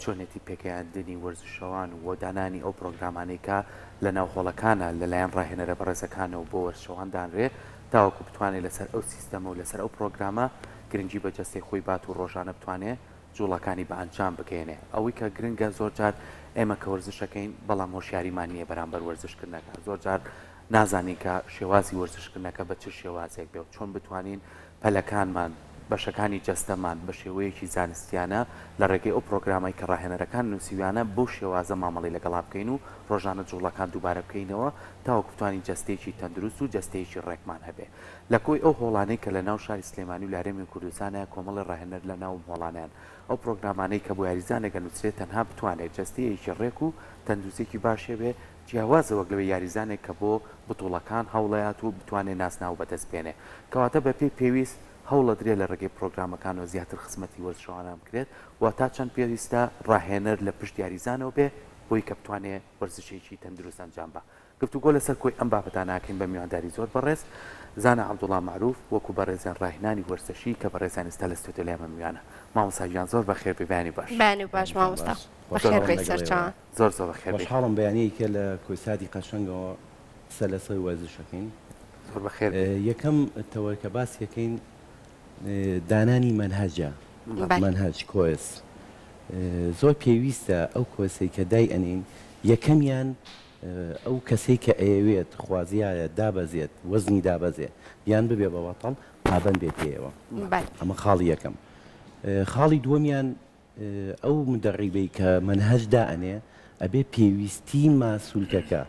چۆنێتی پێکەیاندنی وەرزشەوان و دانانی ئەو پرۆگرامانەی کە لە ناو هۆڵەکانە لەلایەن ڕاهێنەرە بەڕێزەکانەوە بۆ وەرزشەوان دانرێت تاوەکو بتوانێت لەسەر ئەو سیستەمە و لەسەر ئەو پرۆگرامە گرنگی بە جەستەی خۆی بات و ڕۆژانە بتوانێت جوڵەکانی بە ئەنجام بکەێنێ ئەوەی کە گرنگە زۆر جار ئێمە کە وەرزشەکەین بەڵام هۆشیاریمان نییە بەرامبەر وەرزشکردنەکە زۆر جار نازانین کە شێوازی وەرزشکردنەکە بە چ شێوازێک بێ و چۆن بتوانین پەلەکانمان بەشەکانی جەستەمان بە شێوەیەکی زانستیانە لە ڕێگەی ئەو پرۆگرامای کە ڕاهێنەرەکان نووسیویانە بۆ شێوازە مامەڵی لەگەڵا بکەین و ڕۆژانە جوڵەکان دووبارە بکەینەوە تاوەکو بتوانین جەستەیەکی تەندروست و جەستەیەکی ڕێکمان هەبێ لە کۆی ئەو هۆڵانەی کە لە ناو شاری سلێمانی و لارێمی کوردستانە کۆمەڵی ڕاهێنەر لە ناو هۆڵانیان ئەو پرۆگرامانەی کە بۆ یاریزانێکە نووسێت تەنها بتوانێت جەستەیەکی ڕێک و تەندروستێکی باشێ بێ جیاوازەوە لەوەی یاریزانێک کە بۆ بتوڵەکان هەوڵەیات و بتوانێت ناسنا و بەدەست بێنێ کەواتە بە پێویست هەوڵە درێ لە ڕێگەی پرۆگرامەکانەوە زیاتر خزمەتی وەرزشەوانان بکرێت و تا چەند پێویستە ڕاهێنەر لە پشت یاریزانەوە بێ بۆی کە بتوانێت وەرزشێکی تەندروست ئەنجام بە گفتوگۆ لەسەر کۆی ئەم بابەتانە ناکەین بە میوانداری زۆر بەڕێز زانە عەبدوڵڵا معروف وەکو بەڕێزیان ڕاهێنانی وەرزشی کە بەڕێزیان ئێستا لە ستۆدیۆ لێمە میوانە مامۆستا گیان زۆر بەخێر بێ بانی باش مامۆستا بەخێر بێ سەرچاوان زۆر بەخێر بێ خۆشحاڵم بەیانەیەکە لە کۆیسادی قەشەنگەوە سەلەسەی وەرزشەکەین زۆر بەخێر یەکەم تەوەکە باس یەکەین دانانی مەنهەجە مەنهەج کۆس زۆر پێویستە ئەو کۆسەی کە دای ئەنین یەکەمیان ئەو کەسەی کە ئەیەوێت خوازیایە دابەزێت وەزنی دابەزێت یان ببێ بە وەتەڵ پابەند بێت پێیەوە ئەمە خاڵی یەکەم خاڵی دووەمیان ئەو مدەڕیبەی کە مەنهەج دائەنێ ئەبێ پێویستی ماسوولکەکە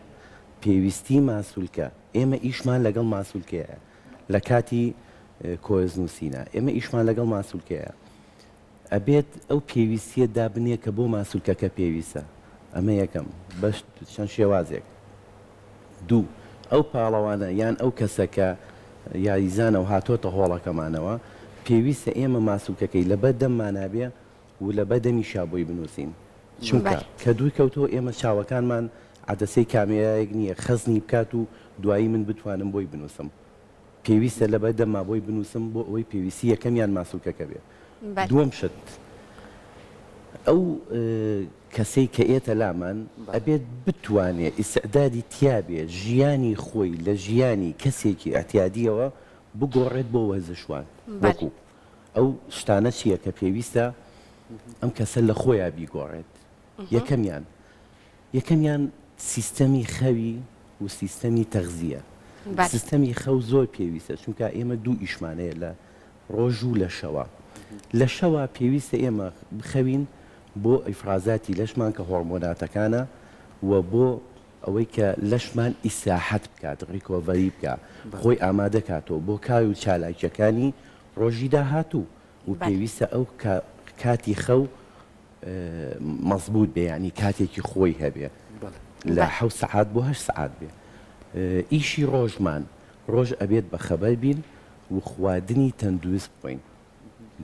پێویستی ماسوولکە ئێمە ئیشمان لەگەڵ ماسوولکەیە لە کاتی کۆز نووسینە ئێمە ئیشمان لەگەڵ ماسوولکەیە ئەبێت ئەو پێویستیە دابنێ کە بۆ ماسوولکەکە پێویستە ئەمە یەکەم بەش چەند شێوازێک دوو ئەو پاڵەوانە یان ئەو کەسەکە یاریزانە و هاتۆتە هۆڵەکەمانەوە پێویستە ئێمە ماسوولکەکەی لە بەردەممانابێ و لە بەدەمی شابۆی بنووسین چونکە کە دووی کەوتەوە ئێمە چاوەکانمان عەدەسەی کامێرایەک نییە خەزنی بکات و دوایی من بتوانم بۆی بنووسم پێویستە لە بەردەمما بۆی بنووسم بۆ ئەوەی پێویستی یەکەمیان ماسوولکەکە بێ دووەم شت ئەو کەسەی کە ئێتە لامان ئەبێت بتوانێت ئیسعدادی تیابێ ژیانی خۆی لە ژیانی کەسێکی ئەتیادیەوە بگۆڕێت بۆ وەرزشوان وەکو ئەو شتانە چییە کە پێویستە ئەم کەسە لە خۆیان بیگۆڕێت یەکەمیان سیستەمی خەوی و سیستەمی تەغزیە سیستەمی خەو زۆر پێویستە چونکە ئێمە دوو ئیشمانەیە لە ڕۆژ و لە شەوە لە شەوە پێویستە ئێمە بخەوین بۆ ئیفرازاتی لەشمان کە هۆرمۆناتەکانە و بۆ ئەوەی کە لەشمان ئیساحەت بکات ڕیکۆڤەری بکە خۆی ئامادەکاتەوە بۆ کاوی و چالاکیەکانی ڕۆژی داهاتوو و پێویستە ئەو کاتی خەو مەزبوط بێ ینی کاتێکی خۆی هەبێ لە 7 سەعات بۆ 8 سەعات بێ ئیشی ڕۆژمان ڕۆژ ئەبێت بە خەبەر بین و خواردنی تەندروست بخۆین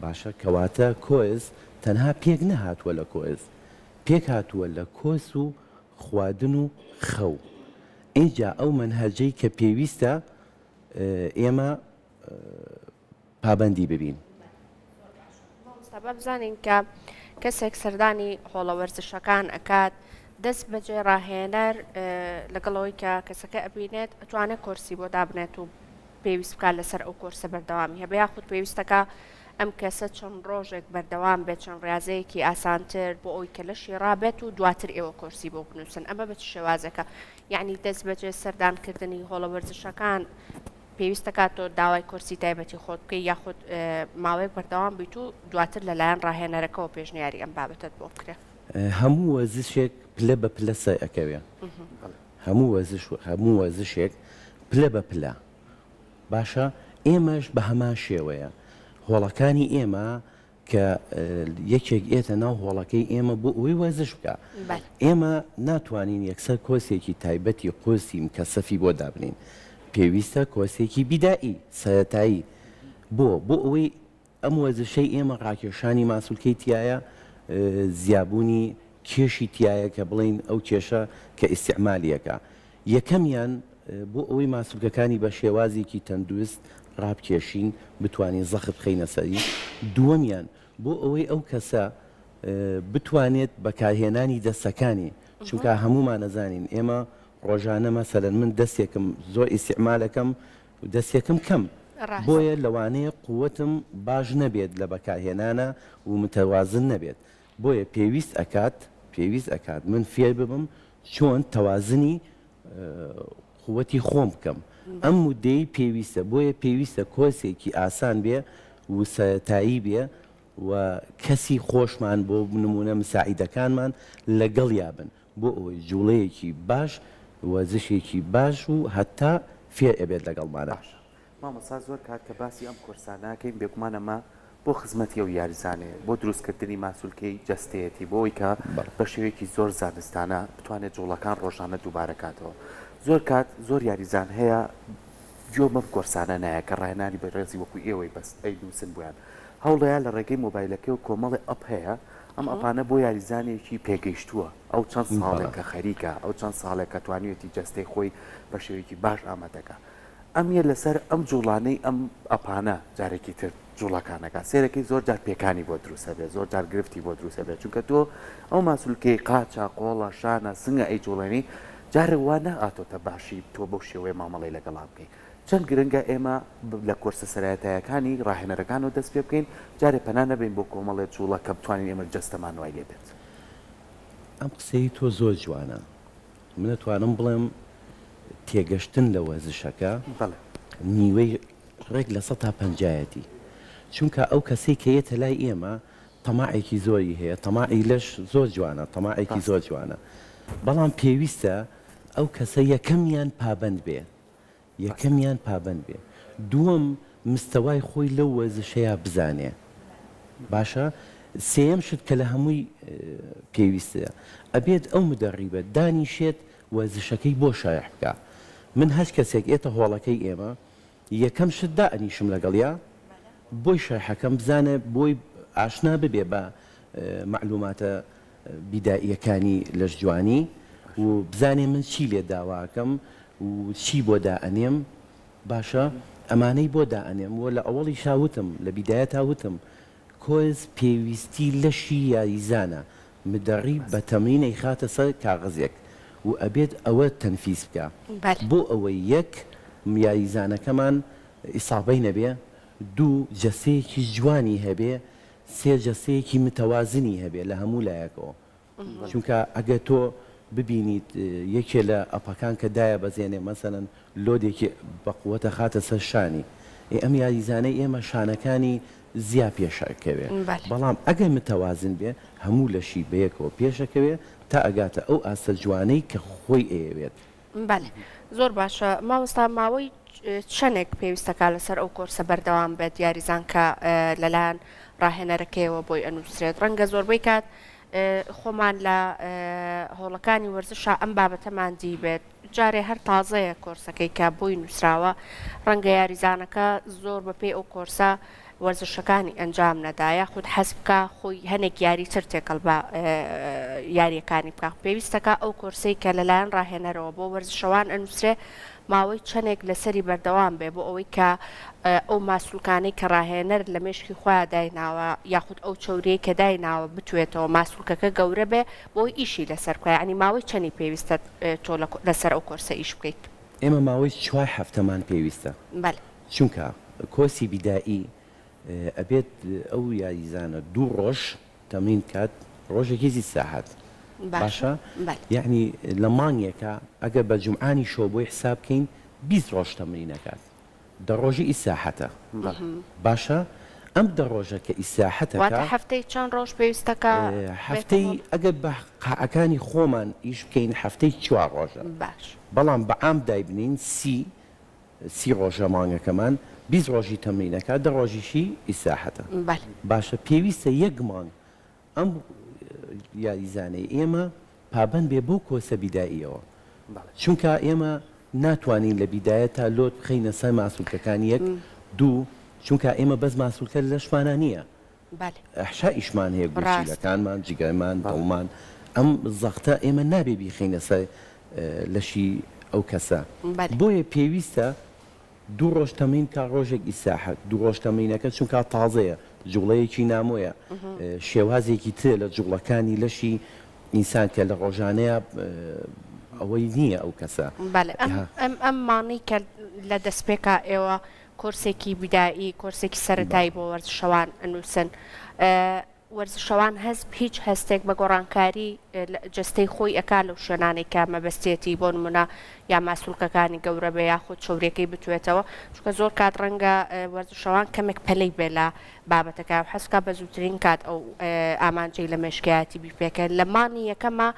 باشە کەواتە کۆز تەنها پێک نەهاتووە لە کۆز پێک هاتووە لە کۆس و خواردن و خەو ئینجا ئەو مەنهەجەی کە پێویستە ئێمە پابەندی ببین بزانین کە کەسێک سەردانی هۆڵە وەرزشەکان ئەکات دەست بەجێ ڕاهێنەر لەگەڵەوەی کە کەسەکە ئەبینێت ئەتوانێت کۆرسی بۆ دابنێت و پێویست بکات لەسەر ئەو کۆرسە بەردەوامی هەبێ یاخود پێویستەکە ئەم کەسە چەند ڕۆژێک بەردەوام بێت چەند ڕاضەیەکی ئاسانتر بۆ ئەوی کە لەشی ڕابێت و دواتر ئێوە کۆرسی بۆ بنووسن ئەمە بە شێوازەکە یعنی دەست بەجێ سەردانکردنی هۆڵە وەرزشەکان پێویستە کاتۆ داوای کۆرسی تایبەتی خۆت بکەی یاخود ماوەیەک بەردەوام بیت و دواتر لەلایەن ڕاهێنەرەکەەوە پێشنیاری ئەم بابەتت بۆ بکرێت هەموو وەرزشێک پلە بە پلە سەر ئەکەوێ هەموو وەرزشێک پلە بە پلە باشە ئێمەش بە هەمان شێوەیە هۆڵەکانی ئێمە کە یەکێک ئێتە ناو هۆڵەکەی ئێمە بۆ ئەوەی وەرزش بکە ئێمە ناتوانین یەکسەر کۆسێکی تایبەتی قۆسی کەسەفی بۆ دابنین پێویستە کۆسێکی بیدایی سەرەتایی بۆ ئەوەی ئەم وەرزشەی ئێمە ڕاکێشانی ماسوولکەی تایە زیابوونی کێشی تایە کە بڵین ئەو کێشە کە ئیستیعمالیەکە یەکەمیان بۆ ئەوەی ماسوولکەکانی بە شێوازێکی تەندروست ڕابکێشین بتوانین زەخت بخەینە سەری دووەمیان بۆ ئەوەی ئەو کەسە بتوانێت بەکارهێنانی دەستەکانی چونکە هەمومان نەزانین ئێمە ڕۆژانە مەسەلەن من دەستێکم زۆر ئیستیعمالەکەم و دەستێکم کەم بۆیە لەوانەیە قووەتم باش نەبێت لە بەکارهێنانە و متەوازن نەبێت بۆیە پێویست ئەکات من فێر ببم چۆن تەوازنی قووەتی خۆم بکەم ئەم مودەی پێویستە بۆیە پێویستە کۆسێکی ئاسان بێ و سەتایی بێ و کەسی خۆشمان بۆ نمونە مساعیدەکانمان لەگەڵ یابن بۆ ئەوەی جوڵەیەکی باش وەزشێکی باش و هەتا فێر ئەبێت لەگەڵمانە. مامۆستا زۆر کات کە باسی ئەم کورسانەکەین بێگومانەمە بۆ خزمەتی و یاریزانێ بۆ دروستکردنی ماسوولکەی جەستەیەتی بۆ ئەوی کە بە شێوەیەکی زۆر زانستانە بتوانێت جوڵەکان ڕۆژانە دووبارەکاتەوە. زۆر کات زۆر یاریزان هەیە جۆ بەم کورسانە نایە کە ڕاهێنانی بەڕێزی وەکو ئێوەی بەست ئەیدووسن بوویان هەوڵەیە لە ڕێگەی مۆبایلەکەی و کۆمەڵی ئەپ هەیە ئەم ئەپانە بۆ یاریزانێکی پێگەیشتووە ئەو چەند ساڵێکە خەریکە ئەو چەند ساڵێک کە توانیوێتی جەستەی خۆی بە شێوەیەکی باش ئامادەکە ئەمیە لەسەر ئەم جوڵانەی ئەم ئەپانە جارێکی تر جوڵەکانەکە سێرەکەی زۆر جار پێکانی بۆ دروستە بێت زۆر جار گرفتی بۆ دروستە بێت چونکە تۆ ئەو ماسوولکەی قاچە قۆڵە شانە سنگە ئەی جوڵێنی جارێک وا نەئاتۆتە باشی تۆ بەو شێوەیە مامەڵی لەگەڵا بکەین چەند گرنگە ئێمە لە کورسە سەرایەتایەکانی ڕاهێنەرەکان و دەست پێ بکەین جارێ پەنا نەبین بۆ کۆمەڵێت جوڵە کە بتوانین ئێمە جەستەمان وای لێ بێت. ئەم قسەی تۆ زۆر جوانە من دەتوانم بڵێم تێگەشتن لە وەزشەکە نیوەی ڕێک لە 150 چونکە ئەو کەسەی کە یێتە لای ئێمە تەماعێکی زۆری هەیە تەماعی لەش زۆر جوانە تەماعێکی زۆر جوانە بەڵام پێویستە ئەو کەسە یەکەمیان پابند بێ دووەم مستەوای خۆی لەو وەزشەیە بزانێ باشە سێەم شت کە لە هەمووی پێویستە ئەبێت ئەو مدەڕیبە دانیشێت وەزشەکەی بۆ شایع بکە من هەر کەسێک ئێتە هۆڵەکەی ئێمە یەکەم شت دائنیشم لەگەڵیا بۆی شایحەکەم بزانێ بۆی ئاشنا ببێ بە معلوماتە بیدائیەکانی لەش جوانی و بزانێ من چی لێ داواکەم و چی بۆ دائەنێم باشە ئەمانەی بۆ دائەنێم و لە ئەوڵی شاوتم لە بیدایەت هاوتم کۆز پێویستی لەشی یاریزانە مدەڕی بە تەمرینەی خاتە سەر کاغەزێک و ئەبێت ئەوە تەنفیز بکە بۆ ئەوەی یەک یاریزانەکەمان ئیسابەی نەبێ دوو جەسەیەکی جوانی هەبێ سێ جەسەیەکی متەوازنی هەبێ لە هەموو لایەکەوە چونکە ئەگە تۆ ببینیت یەکێ لە ئەپەکان کە دایە بەزێنێ مەسەرەن لۆدێکی بەقووەتە خاتە سەر شانی ئەم یاریزانەی ئێمە شانەکانی زیا پێشەکەوێ بەڵام ئەگەر متەوازن بێ هەموو لەشی بەیەکەوە پێشەکەوێ تا ئەگاتە ئەو ئاستە جوانەی کە خۆی ئەیەوێت. بەڵێ زۆر باشە مامۆستا ماوەی چەندێک پێویستەکە لەسەر ئەو کۆرسە بەردەوام بێت یاریزان کە لەلایەن ڕاهێنەرەکەیەوە بۆی ئەنووسرێت ڕەنگە زۆربەی کات خۆمان لە هۆڵەکانی وەرزشە ئەم بابەتەمان دی بێت جارێ هەر تازەیە کۆرسەکەی کە بۆی نووسراوە ڕەنگە یاریزانەکە زۆر بەپێ ئەو کۆرسە وەرزشەکانی ئەنجام نەدایە خود حەسبکە خۆی هەنێک یاری تر تێکەڵ بە یاریەکانی بکە پێویستەکە ئەو کۆرسەی کە لەلایەن ڕاهێنەرەوە بۆ وەرزشەوان ئەنووسرێ ماوەی چەندێک لەسەری بەردەوام بێ بۆ ئەوەی کە ئەو ماسوولکانەی کە ڕاهێنەر لە مێشکی خۆیان دایناوە یاخود ئەو چەورەیە کە دایناوە بتوێتەوە ماسوولکەکە گەورە بێ بۆی ئیشی لەسەر بکە ینی ماوەی چەندی پێویستە تۆ لەسەر ئەو کۆرسە ئیش بکەیت. ئێمە ماوەی 4 هەفتەمان پێویستە چونکە کۆسی بیدایی ئەبێت ئەو یاریزانە 2 ڕۆژ تەمرین کات ڕۆژێکی ساحات باشە یعنی لە مانگێکە ئەگە بە جمعانی شۆ بۆی حساب بکەین 20 ڕۆژ تەمرینەکات دەڕۆژی ئیساحەتە باشە ئەم دەڕۆژە کە ئیساحەتەکە هەفتەی چەند ڕۆژ پێویستەکە هەفتەی ئەگەر بە قاعەکانی خۆمان ئیش بکەین هەفتەی 4 ڕۆژە باش بەڵام بە ئام دایبنین سی ڕۆژە مانگەکەمان 20 ڕۆژی تەمرینەکە 10 ڕۆژیشی ئیساحەتە باشە پێویستە یەک مانگ ئەم یاریزانەی ئێمە پابند بێ بۆ کۆسە بیداییەوە چونکە ئێمە ناتوانین لە بیدایە تا لۆت بخەینە سەر ماسوولکەکانی یەک دوو چونکە ئێمە بەس ماسوولکە لەشمانە نییە ئەحشا ئیشمان هەیە گوشیلەکانمان جگەرمان دڵمان ئەم زەختە ئێمە نابێ بیخەینە سەر لەشی ئەو کەسە بۆیە پێویستە 2 ڕۆژ تەمرین کا ڕۆژێک ئیساحەت 2 ڕۆژ تەمرینەکە چونکە تازەیە جوڵەیەکی نامۆیە شێوازێکی تر لە جوڵەکانی لەشی ئینسان کە لە ڕۆژانەیە ئەوەی نییە ئەو کەسە ئەم مانەی کە لە دەستپێکا ئێوە کۆرسێکی بیدایی کۆرسێکی سەرەتایی بۆ وەرزشەوان ئەنووسن وەرزشەوان هیچ هەستێک بە گۆڕانکاری جستەی خۆی ئەکا لەو شوێنانێک کە مەبەستێتی بۆ نمونە یا ماسوولکەکانی گەورە بە یاخود شەورەکەی بتوێتەوە چونکە زۆر کات ڕەنگە وەرزشەوان کەمێک پەلەی بێ لە بابەتەکە و حەزکا بە زووترین کات ئەو ئامانجەی لە مێشکایەتی بیپێکە لە مانی یەکەمە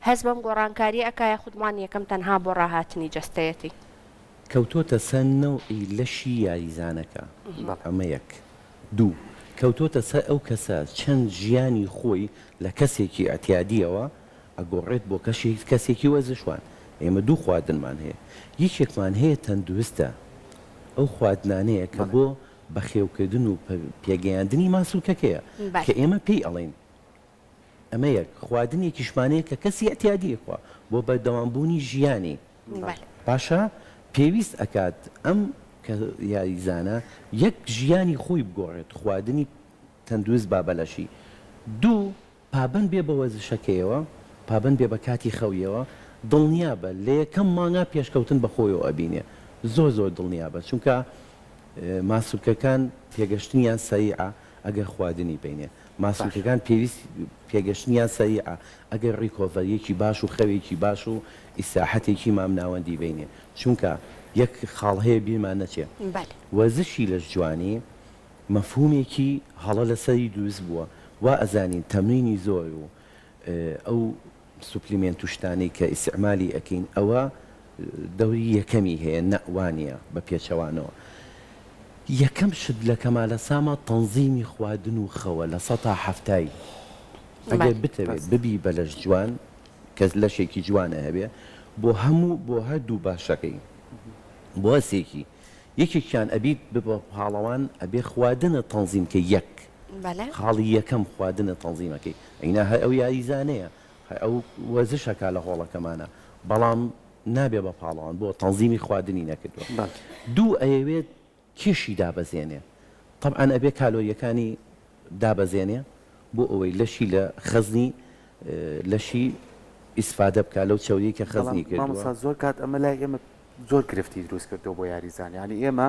هەز بەم گۆڕانکاری ئەکا یاخودمانی یەکەم تەنها بۆ ڕاهاتنی جستەیەتی کەوتۆتە سەرنەوەی لەشی یاریزانەکە ئەمە یەک دوو کەوتۆتە سەر ئەو کەسە چەند ژیانی خۆی لە کەسێکی ئەتیادیەوە ئەگۆڕێت بۆ کەسێکی وەرزشوان ئێمە دوو خواردنمان هەیە یەکێکمان هەیە تەندروستە ئەو خواردنانەیە کە بۆ بەخێوکردن و پێگەیاندنی ماسوولکەکەیە کە ئێمە پێی ئەڵێن ئەمە یەک خواردنێکیشمانەیە کە کەسی ئەتیادیەخوا بۆ بەردەوامبوونی ژیانی پاشە پێویست ئەکات ئەم کە یاریزانە یەک ژیانی خۆی بگۆڕێت خواردنی تەندروست بابەلەشی دوو پابند بێ بە وەرزشەکەیەوە پابند بێ بە کاتی خەویەوە دڵنیابە لە یەکەم مانگا پێشکەوتن بە خۆیەوە ئەبینێ زۆر زۆر دڵنیابە چونکە ماسوولکەکان پێگەشتنیان سەریعە ئەگەر خواردنی بینێ ماسوولکەکان پێویست پێگەشتنیان سەریعە ئەگەر ڕیکۆڤەریەکی باش و خەوێکی باش و ئیساحەتێکی مام ناوەندی بینێ چونکە یەک خاڵ هەیە بیرمان نەچێ وەرزشی لە جوانی مەفهومێکی هەڵە لەسەری دروست بووە وا ئەزانین تەمرینی زۆر و ئەو سوپلیمنت و شتانەی کە ئیسعمالی ئەکەین ئەوە دەوری یەکەمی هەیە نەوانە بە پێچەوانەوە یەکەم شت لە کەمالە سامە تەنزیمی خواردن و خەوە لە سەتا هەفتایی ئەگەر بتەوێت ببی بە لەش جوان کە لەشێکی جوانە هەبێ بۆ هەموو بۆ هەردوو باشەکەی بۆ هەسێکی یەکێکیان ئەبیت ببە پاڵەوان ئەبێ خواردنە تەنزیمکە یەک خاڵی یەکەم خواردنە تەنزیمەکەی ئەینا هەر ئەو یاریزانەیە ئەو وەرزشەکە لە هۆڵەکەمانە بەڵام نابێ بە پاڵەوان بۆ تەنزیمی خواردنی نەکردووە دوو ئەیەوێت کێشی دابەزێنێ طبعاً ئەبێ کالۆریەکانی دابەزێنێ بۆ ئەوەی لەشی لە خەزنی لەشی ئیسفادە بکە لەو چاوی کە خەزنی کردووە زۆر کات ئەمە لای ئێمە زۆر گرفتی دروست کردەوە بۆ یاریزان ینی ئێمە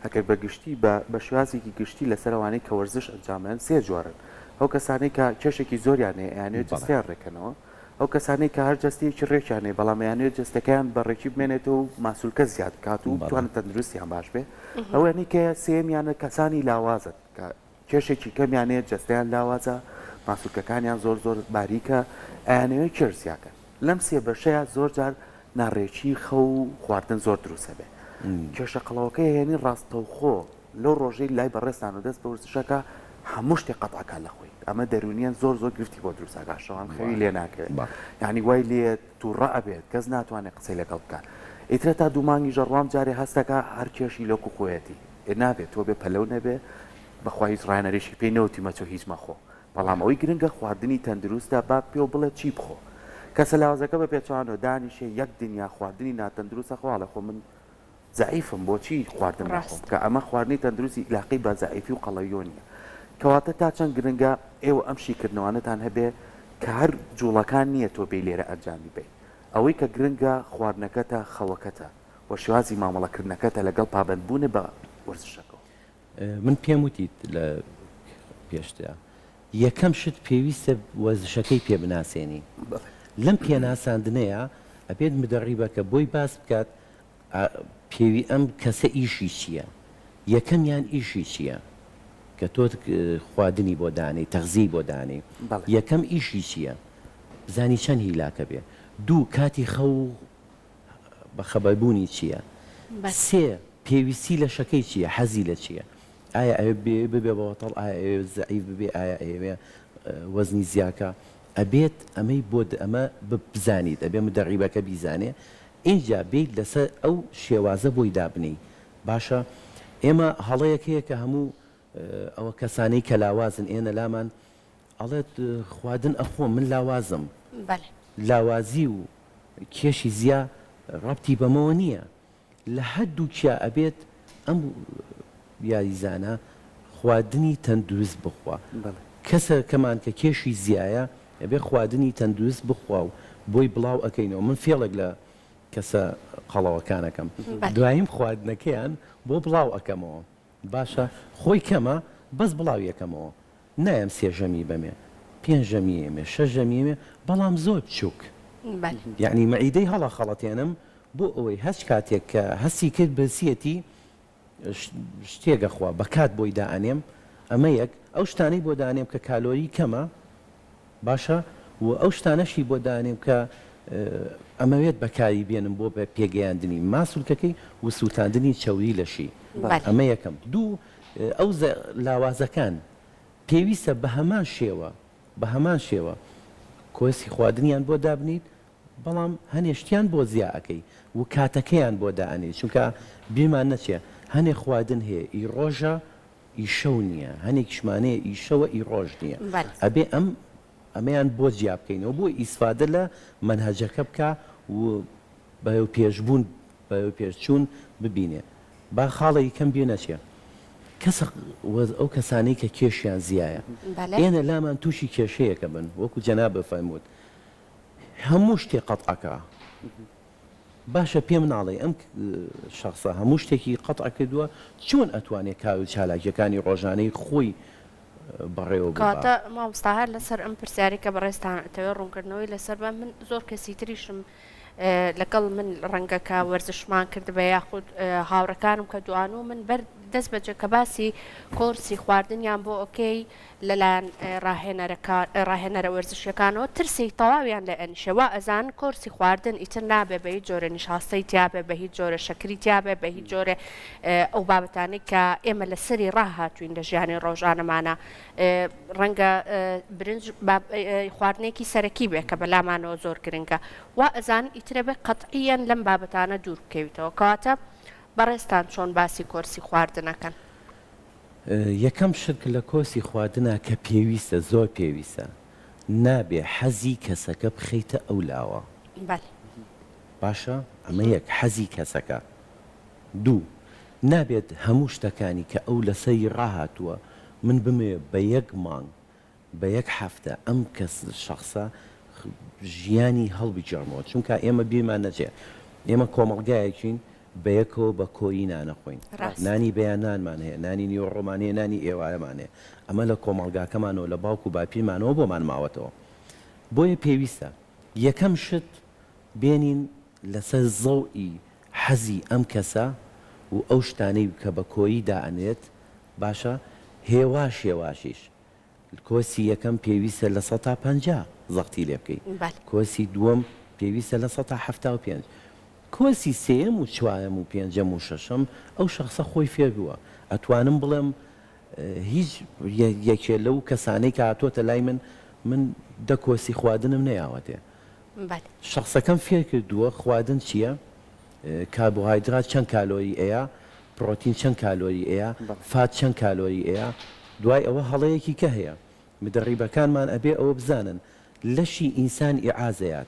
هەکرد بە گشتی بە شوازێکی گشتی لەسەرەوانەی کە وەرزش ئەنجامێن سێ جوارن ئەو کەسانەی کە کێشێکی زۆریانێ یانێت جستیان ڕێکەنەوە ئەو کەسانەی کە هەر جستێکی ڕێکیانێ بەڵام یانێت جستەکەیان بەڕێکی بمێنێتەوە و ماسوولکە زیاد کات و بتوانێت تەندروستیان باش بێ ئەوەنی کە سێمیانە کەسانی لاوازن کە کێشێکی کەمیانێت جستیان لاوازە ماسوولکەکانیان زۆر زۆر باریکە ئەیانەوەی کێرسیاکە لەم سێ بەشەیە زۆر جار ناڕێکی خەو و خواردن زۆر دروستە بێ کێشە قەڵەوەکە هێنی ڕاستەوخۆ لەو ڕۆژەی لای بەڕێستان و دەست بە ورزشەکە هەموو شتێک قەتعەکە لە خۆی ئەمە دەرونیان زۆر زۆر گرفتی بۆ دروستەکە شەوان خەوی لێ ناکەوێت یعنی وای لێ تووڕە ئەبێت کەس ناتوانێت قسەی لەگەڵ بکات ئیترە تا دوو مانگی ژەڕوام جارێ هەستەکە هەر کێشی لۆک و خۆیەتی نابێت تۆ بێ پەلەو نەبێ بەخوای هیچ ڕایەنەرێشی پێی نەوتی مەچۆ هیچ مەخۆ بەڵام ئەوەی گرنگە خواردنی تەندروستە با پێ بڵێت چی بخۆ کەسە لاوازەکە بە پێچوانەوە دانیشێ یەک دنیا خواردنی ناتەندروستە خوا لە خۆ من زعیفم بۆچی خواردن نەخۆم کە ئەمە خواردنی تەندروستی علاقەی بە زعیفی و قەڵەویۆ نیە کەواتە تا چەند گرنگە ئێوە ئەم شیکردنەوەتان هەبێ کە هەر جوڵەکان نییە تۆ بێ لێرە ئەنجامی بێ ئەوەی کە گرنگە خواردنەکەتە خەوەکەتە و شێوازی مامەڵەکردنەکەتە لەگەڵ پابندبوونە بە وەرزشەکەەوە من پێم وتیت لە پێشتە یەکەم شت پێویستە وەرزشەکەی پێ بناسێنی لەم پێناساندنەیە ئەبێت مدەڕیبەکە بۆی باس بکات پێوی ئەم کەسە ئیشی چییە یەکەمیان ئیشی چییە کە تۆ خواردنی بۆ دانەی تەغزی بۆ دانەی یەکەم ئیشی چییە بزانی چەند هیلاکە بێ دوو کاتی خەو بە خەبەربوونی چییە سێ پێویستی لە شەکەی چییە حەزی لە چییە ئایا ئەوێ ببێ بەوەتەڵ ئایا زعیف ببێ ئایا ئەوێ وەزنی زیاکە ئەبێت ئەمەی بۆ ئەمە بزانیت ئەبێ مدەڕیبەکە بیزانێ اینجا بیت لەسەر ئەو شێوازە بۆی دابنی باشە ئێمە هەڵەیەکەیە کە هەموو ئەوە کەسانەی کە لاوازن ئێنە لامان ئەڵێت خواردن ئەخۆ من لاوازم لاوازی و کێشی زیا ڕەبتی بەمەوە نییە لە هەردووکیا ئەبێت ئەم یاریزانە خواردنی تەندروست بخوا کەسە کەمان کە کێشی زیایە ئەبێ خواردنی تەندروست بخوا و بۆی بڵاو ئەەکەینەوە من فێڵێک لە کەسە قەڵەوەکانەکەم دواییم خواردنەکەیان بۆ بڵاو ئەەکەمەوە باشە خۆی کەمە بەس بڵاو یەکەمەوە نایم سێژەمی بەمێ پێنجەمیێمێ شەژەمیێمێ بەڵام زۆر بچووک یعنی مەعیدەی هەڵە خەڵەتێنم بۆ ئەوەی هەست کاتێک کە هەستی کرد بەسیەتی شتێگەخوا بەکات بۆی دائانێم ئەمە یەک ئەو شتانەی بۆ دانێم کە کالۆری کەمە باشە و ئەو شتانەشی بۆ دانێم کە ئەمەوێت بەکاری بێنم بۆ بە پێگەیاندنی ماسوولکەکەی و سووتاندنی چەوری لەشی ئەمە یەکەم دوو ئەو لاوازەکان پێویستە بە هەمان شێوە کۆسی خواردنیان بۆ دابنیت بەڵام هەنێشتیان بۆ زیاکەی و کاتەکەیان بۆ دائنێت چونکە بیرمان نەچێ هەنێ خواردن هەیە ئی ڕۆژە ئی شەو نییە هەنێک شمانەیە ئی شەوە ئی ڕۆژ نییە ئەبێ ئەمەیان بۆ جیا بکەینەوە بۆ ئیسفادە لە منهەجەکە بکە و بە پێشبوون بە پێشچوون ببینێ با خاڵە یکەم بێ نەچێ کەس ئەو کەسانەی کە کێشیان زیایە ئێنە لامان تووشی کێشەیەکە بن وەکو جەناب بفەرمووت هەموو شتێ قەتعەکە باشە پێم ناڵێ ئەم شخصە هەموو شتێکی قەتع کردووە چۆن ئەتوانێت کار و چالاکیەکانی ڕۆژانەی خۆی بەڕێوە کاتە مامۆستا هەر لەسەر ئەم پرسیاری کە بەڕێستان ئەتەوێت ڕوونکردنەوەی لەسەر بە من زۆر کەسی تریشم لەگەڵ من ڕەنگەکە وەرزشمان کرد بە یاخود هاوڕەکانم کە دوانوو من بەر دەست بەجێ کە باسی کۆرسی خواردنیان بۆ ئۆکەی لەلایەن ڕاهێنەرە وەرزشیەکانەوە ترسی تەواویان لە ئەنیشەوە ئەزان کۆرسی خواردن ئیتر نابێ بە هیچ جۆرە نیشاستەی تیابێ بە هیچ جۆرە شەکری تیابێ بە هیچ جۆرە ئەو بابەتانەی کە ئێمە لە سەری ڕاهاتوین لە ژیانی ڕۆژانەمانە ڕەنگە برنج خواردنێکی سەرەکی بێ کە بەلامانەوە زۆر گرنگە وا ئەزان ئیترە بێ قەتعیەن لەم بابەتانە دوور بکەویتەوە کەواتە بەڕێستان چۆن باسی کۆرسی خواردنەکەن یەکەم شرک لە کۆسی خواردنە کە پێویستە زۆر پێویستە نابێ حەزی کەسەکە بخەیتە ئەو لاوە باشە ئەمە یەک حەزی کەسەکە دوو نابێت هەموو شتەکانی کە ئەو لەسەری ڕاهاتووە من بمێ بە یەک مانگ بە یەک هەفتە ئەم کەس شخصە ژیانی هەڵبیجێڕمەوە چونکە ئێمە بیرمان نەچێ ئێمە کۆمەڵگایەکین بە یەکەوە بە کۆیی نانەخۆین نانی بەیانانمان هەیە نانی نیوەڕۆمانەیە نانی ئێوارەمانەیە ئەمە لە کۆمەڵگاکەمانەوە لە باوکو و باپیرمانەوە بۆمان ماوەتەوە بۆیە پێویستە یەکەم شت بێنین لەسەر زەوئی حەزی ئەم کەسە و ئەو شتانەی کە بە کۆیی دائەنێت باشە هێواشیش کۆسی یەکەم پێویستە لە 150 زەختی لێ بکەیت کۆسی دووەم پێویستە لە 175 کۆسی سێم و چوارەم و پێنجەم و شەشەم ئەو شخصە خۆی فێر بووە ئەتوانم بڵێم هیچ یەکێ لەو کەسانەی کە هاتۆتە لای من دە کۆسی خواردنم نەیاوەتێ شخصەکەم فێر کردووە خواردن چییە کاربۆهایدرات چەند کالۆری ئەیە پرۆتین چەند کالۆری ئەیە فات چەند کالۆری ئەیە دوای ئەوە هەڵەیەکی کە هەیە مدەڕیبەکانمان ئەبێ ئەوە بزانن لەشی ئینسان ئیعازەیات